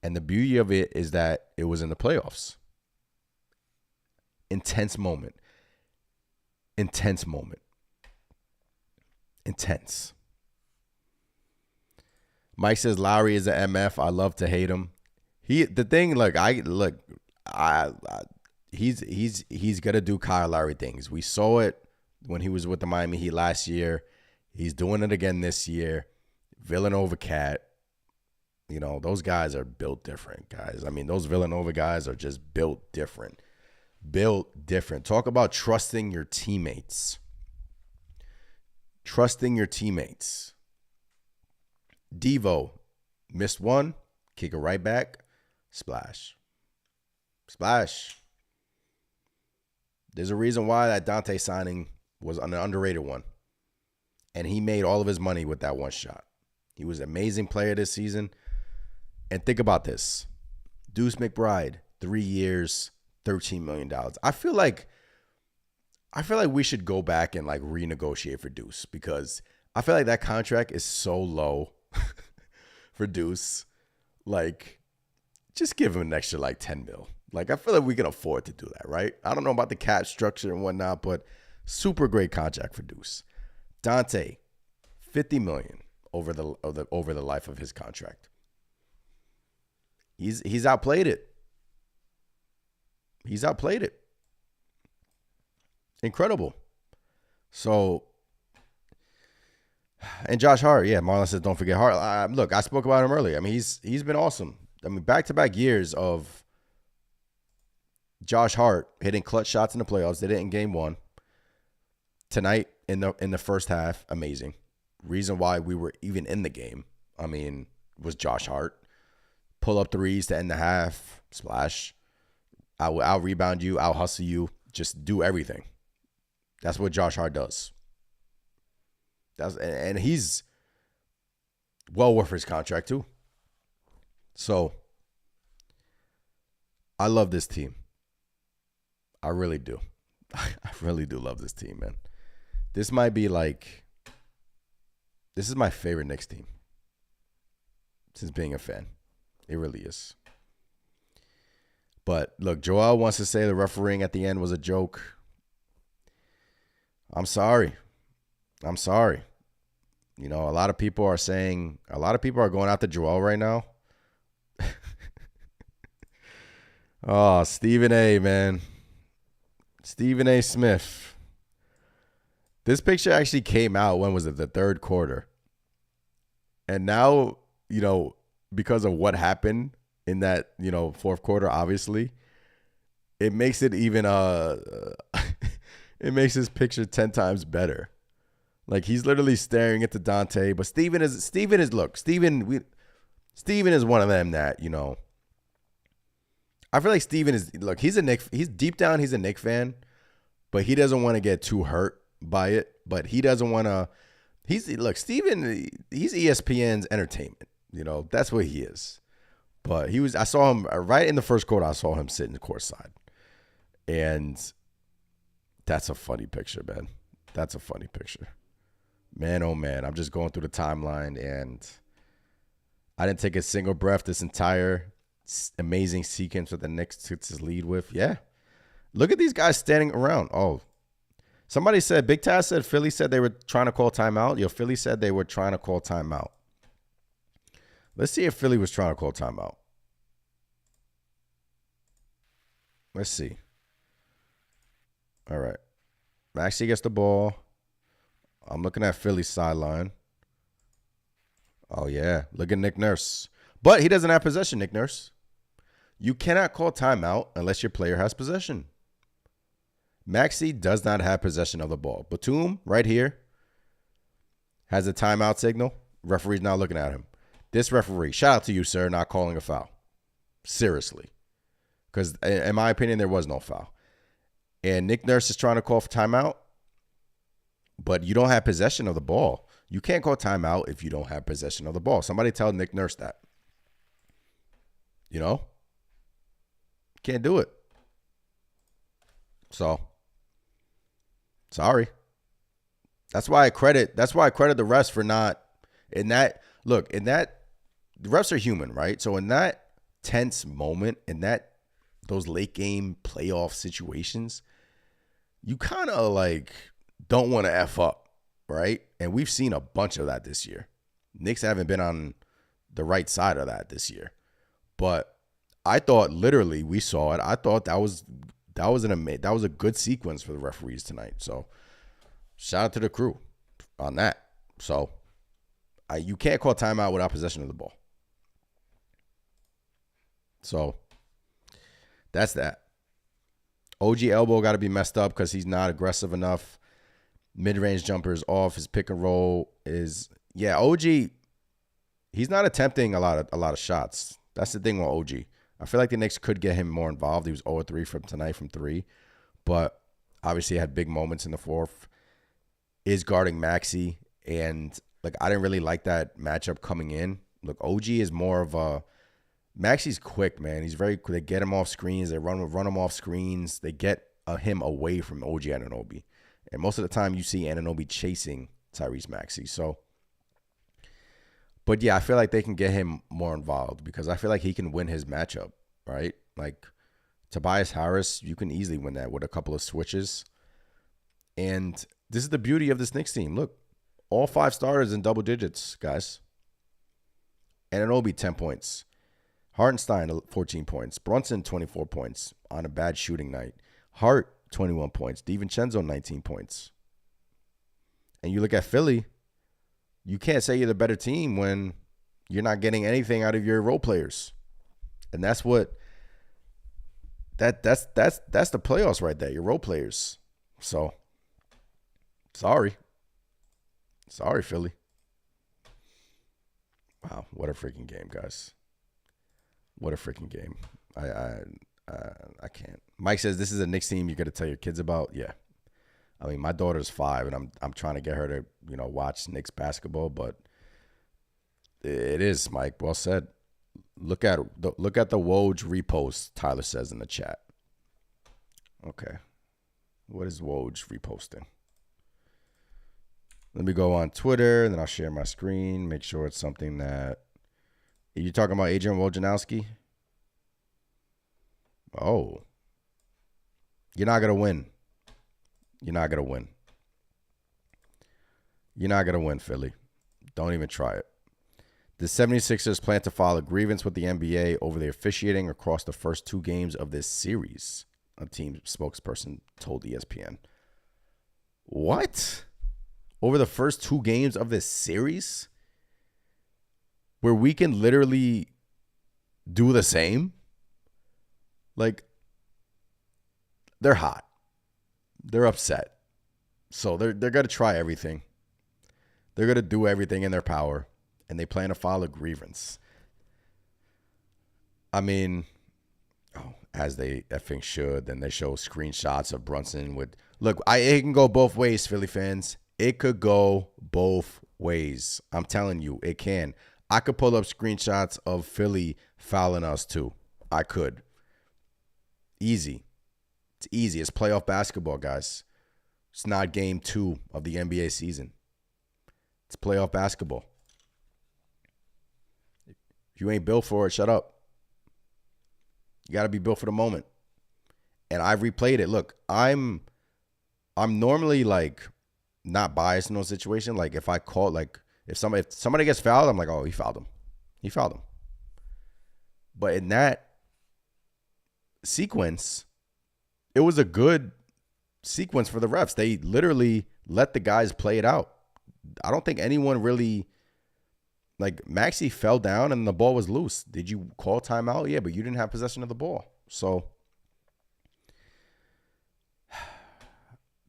And the beauty of it is that it was in the playoffs. Intense moment. Mike says Lowry is an MF. I love to hate him. He's gonna do Kyle Lowry things. We saw it when he was with the Miami Heat last year. He's doing it again this year. Villanova cat. You know, those guys are built different, guys. I mean, those Villanova guys are just built different. Talk about trusting your teammates. Devo missed one, kick it right back, splash. There's a reason why that Dante signing was an underrated one. And he made all of his money with that one shot. He was an amazing player this season. And think about this. Deuce McBride, 3 years, $13 million. I feel like we should go back and like renegotiate for Deuce, because I feel like that contract is so low for Deuce. Like, just give him an extra like 10 mil. Like, I feel like we can afford to do that, right? I don't know about the cap structure and whatnot, but super great contract for Deuce. Dante, $50 million over the life of his contract. He's outplayed it. Incredible. So, and Josh Hart, yeah, Marlon says don't forget Hart. Look, I spoke about him earlier. I mean, he's been awesome. I mean, back-to-back years of Josh Hart hitting clutch shots in the playoffs. They did it in game 1. Tonight in the first half, amazing. Reason why we were even in the game, I mean, was Josh Hart. Pull up threes to end the half, splash. I'll rebound you, I'll hustle you, just do everything. That's what Josh Hart does. And he's well worth his contract too. So I love this team. I really do. I really do love this team, man. This is my favorite Knicks team since being a fan. It really is. But look, Joel wants to say the refereeing at the end was a joke. I'm sorry. You know, a lot of people are going after Joel right now. Oh, Stephen A, man. Stephen A. Smith. This picture actually came out, when was it? The third quarter. And now, you know, because of what happened in that, you know, fourth quarter, obviously, it makes it even it makes this picture 10 times better. Like, he's literally staring at the Dante, but Steven is one of them that, you know, I feel like Steven is, look, he's deep down, he's a Knicks fan, but he doesn't want to get too hurt by it, but he doesn't want to, Steven, he's ESPN's entertainment. You know, that's what he is. But I saw him right in the first quarter. I saw him sitting courtside. And that's a funny picture, man. That's a funny picture. Man, oh man. I'm just going through the timeline, and I didn't take a single breath this entire amazing sequence that the Knicks took his lead with. Yeah. Look at these guys standing around. Oh, somebody said, Big Taz said Philly said they were trying to call timeout. Philly said they were trying to call timeout. Let's see if Philly was trying to call timeout. Let's see. All right. Maxey gets the ball. I'm looking at Philly's sideline. Oh, yeah. Look at Nick Nurse. But he doesn't have possession, Nick Nurse. You cannot call timeout unless your player has possession. Maxey does not have possession of the ball. Batum, right here, has a timeout signal. Referee's not looking at him. This referee, shout out to you, sir, not calling a foul. Seriously. Because in my opinion, there was no foul. And Nick Nurse is trying to call for timeout, but you don't have possession of the ball. You can't call timeout if you don't have possession of the ball. Somebody tell Nick Nurse that. You know? Can't do it. So, sorry. That's why I credit the refs for not the refs are human, right? So in that tense moment, those late game playoff situations, you kind of like don't want to F up, right? And we've seen a bunch of that this year. Knicks haven't been on the right side of that this year. But I thought literally we saw it. I thought that was a good sequence for the referees tonight. So shout out to the crew on that. So you can't call timeout without possession of the ball. So that's that. OG elbow got to be messed up because he's not aggressive enough. Mid-range jumper is off. His pick and roll is OG. He's not attempting a lot of shots. That's the thing with OG. I feel like the Knicks could get him more involved. He was 0-3 from tonight from 3, but obviously had big moments in the fourth. Is guarding Maxey, and like I didn't really like that matchup coming in. Look, OG is more of a Maxey's quick, man. He's very quick. They get him off screens. They run him off screens. They get him away from OG Anunoby. And most of the time you see Anunoby chasing Tyrese Maxey. So, but yeah, I feel like they can get him more involved because I feel like he can win his matchup, right? Like Tobias Harris, you can easily win that with a couple of switches. And this is the beauty of this Knicks team. Look, all 5 starters in double digits, guys. Anunoby, 10 points. Hartenstein, 14 points. Brunson, 24 points on a bad shooting night. Hart, 21 points. DiVincenzo, 19 points. And you look at Philly, you can't say you're the better team when you're not getting anything out of your role players. And that's what that's the playoffs right there, your role players. So, sorry, Philly. Wow, what a freaking game, guys. What a freaking game. I can't. Mike says this is a Knicks team you got to tell your kids about. Yeah. I mean, my daughter's 5 and I'm trying to get her to, watch Knicks basketball, but it is, Mike. Well said. Look at the Woj repost, Tyler says in the chat. Okay. What is Woj reposting? Let me go on Twitter, and then I'll share my screen, make sure it's something that... Are you talking about Adrian Wojnarowski? Oh. You're not going to win. You're not going to win. You're not going to win, Philly. Don't even try it. The 76ers plan to file a grievance with the NBA over the officiating across the first 2 games of this series, a team spokesperson told ESPN. What? Over the first 2 games of this series? Where we can literally do the same? Like, they're hot. They're upset. So they're going to try everything. They're going to do everything in their power. And they plan to file a grievance. I mean, as they effing should. Then they show screenshots of Brunson with... Look, it can go both ways, Philly fans. It could go both ways. I'm telling you, it can. I could pull up screenshots of Philly fouling us too. I could. Easy. It's easy. It's playoff basketball, guys. It's not game 2 of the NBA season. It's playoff basketball. If you ain't built for it, shut up. You got to be built for the moment. And I've replayed it. Look, I'm normally like not biased in those situations. Like if I call, like if somebody gets fouled, I'm like, oh, he fouled him. He fouled him. But in that sequence, it was a good sequence for the refs. They literally let the guys play it out. I don't think anyone really, like Maxey fell down and the ball was loose. Did you call timeout? Yeah, but you didn't have possession of the ball. So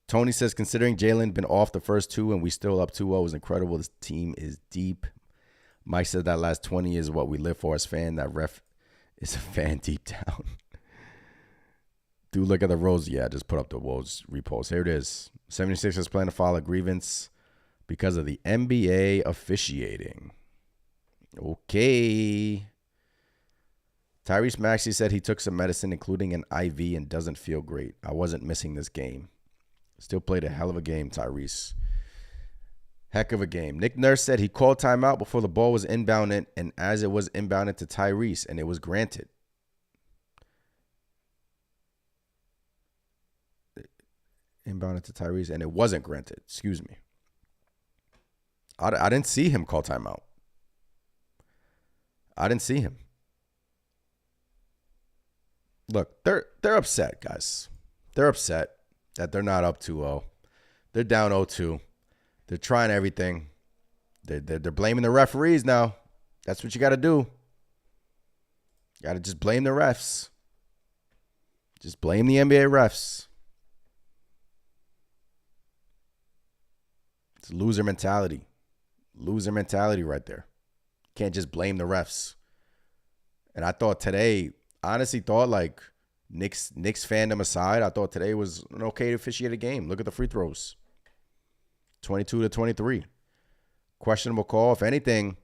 Tony says, considering Jalen been off the first 2 and we still up 2-0 is incredible. This team is deep. Mike said that last 20 is what we live for as fans. That ref Is a fan deep down. Dude, look at the Rose. Yeah, just put up the Woj repost. Here it is. 76ers plan to file a grievance because of the NBA officiating. Okay. Tyrese Maxey said he took some medicine, including an IV, and doesn't feel great. I wasn't missing this game. Still played a hell of a game, Tyrese. Heck of a game. Nick Nurse said he called timeout before the ball was inbounded, and as it was inbounded to Tyrese, and it was granted. Inbounded to Tyrese, and it wasn't granted. Excuse me. I didn't see him call timeout. I didn't see him. Look, they're upset, guys. They're upset that they're not up 2-0. They're down 0-2. They're trying everything. They're blaming the referees now. That's what you got to do. You got to just blame the refs. Just blame the NBA refs. It's loser mentality. Loser mentality right there. Can't just blame the refs. And I thought today, honestly thought like Knicks fandom aside, I thought today was an okay officiated game. Look at the free throws. 22-23. Questionable call. If anything,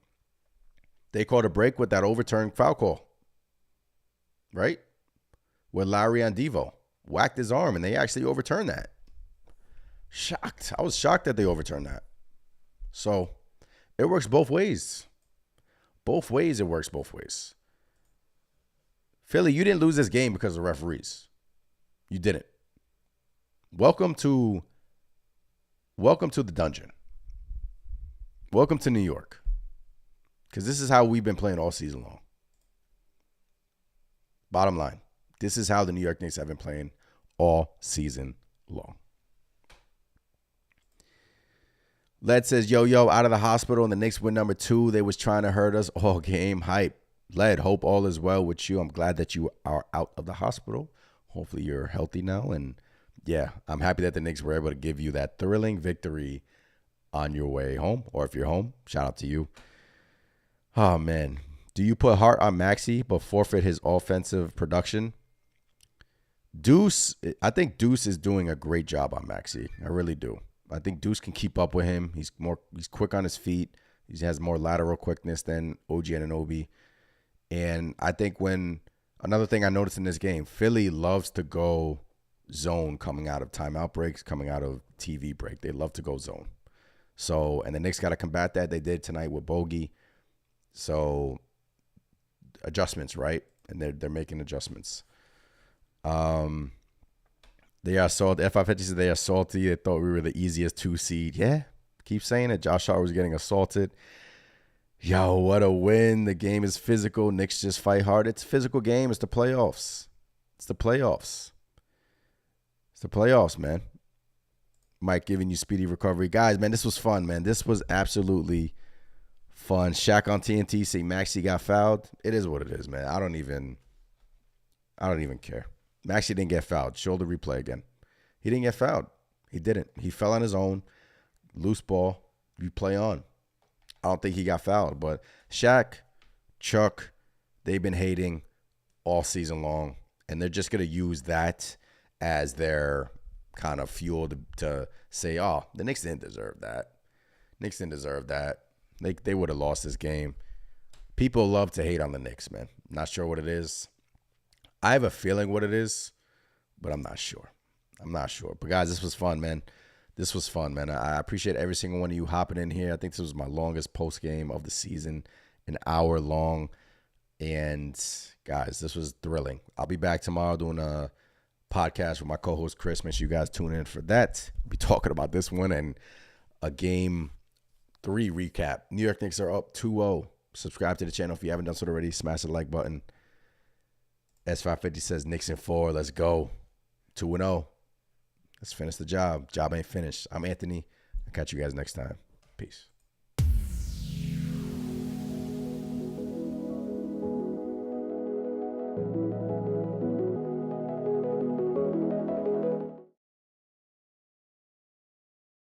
they called a break with that overturned foul call. Right? With Lowry on Devo. Whacked his arm, and they actually overturned that. Shocked. I was shocked that they overturned that. So, it works both ways. Both ways, it works both ways. Philly, you didn't lose this game because of referees. You didn't. Welcome to the dungeon. Welcome to New York. Because this is how we've been playing all season long. Bottom line, this is how the New York Knicks have been playing all season long. Led says, yo, out of the hospital and the Knicks win number 2. They was trying to hurt us all game. Hype. Led, hope all is well with you. I'm glad that you are out of the hospital. Hopefully you're healthy now. And yeah, I'm happy that the Knicks were able to give you that thrilling victory on your way home. Or if you're home, shout out to you. Oh, man. Do you put Hart on Maxey but forfeit his offensive production? Deuce, I think Deuce is doing a great job on Maxey. I really do. I think Deuce can keep up with him. He's quick on his feet. He has more lateral quickness than OG Anunoby. And I think another thing I noticed in this game, Philly loves to go zone coming out of timeout breaks, coming out of TV break. They love to go zone. So, and the Knicks got to combat that. They did tonight with Bogey. So, adjustments, right? And they're making adjustments. They are salty. F550 said they are salty. They thought we were the easiest 2 seed. Yeah, keep saying it. Josh Hart was getting assaulted. Yo, what a win. The game is physical. Knicks just fight hard. It's a physical game. It's the playoffs. It's the playoffs. It's the playoffs, man. Mike giving you speedy recovery. Guys, man, this was fun, man. This was absolutely fun. Shaq on TNT saying Maxey got fouled. It is what it is, man. I don't even care. Maxey didn't get fouled. Shoulder replay again. He didn't get fouled. He didn't. He fell on his own. Loose ball. You play on. I don't think he got fouled. But Shaq, Chuck, they've been hating all season long. And they're just going to use that as their kind of fuel to say, oh, the Knicks didn't deserve that. Knicks didn't deserve that. They would have lost this game. People love to hate on the Knicks, man. Not sure what it is. I have a feeling what it is, but I'm not sure. But, guys, this was fun, man. This was fun, man. I appreciate every single one of you hopping in here. I think this was my longest post game of the season, an hour long. And, guys, this was thrilling. I'll be back tomorrow doing a podcast with my co-host Chris. Make sure you guys tune in for that. We'll be talking about this one and a Game 3 recap. New York Knicks are up 2-0. Subscribe to the channel if you haven't done so already. Smash the like button. S550 says Knicks in 4. Let's go. 2-0. Let's finish the job. Job ain't finished. I'm Anthony. I'll catch you guys next time. Peace.